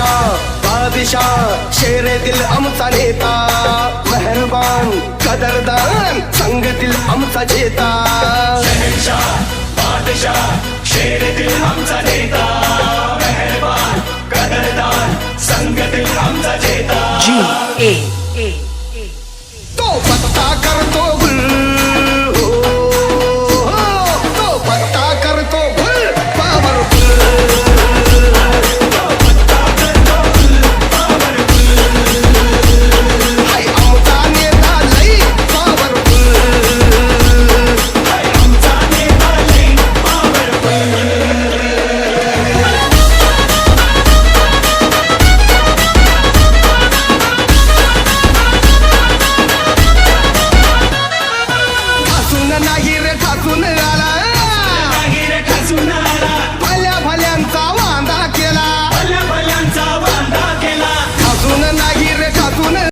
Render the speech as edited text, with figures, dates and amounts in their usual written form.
बादशाह शेरे दिल आमचा नेता, मेहरबान कदरदान संगतील आमचा जेता। शहनशाह बादशाह शेरे दिल आमचा नेता, मेहरबान कदरदान संगतील आमचा जेता। तो पत्ता करतो गुल, तो पत्ता करतो गुल पावरफुल, हाय आमचा नेता लई पावरफुल, आमचा नेता लई powerful। ठासून नाही रे ठासून आला, नाही रे ठासून आला, भल्या भल्यांचा वांदा केला। भल्या भल्यांचा वांदा केला। ठासून नाही रे ठासून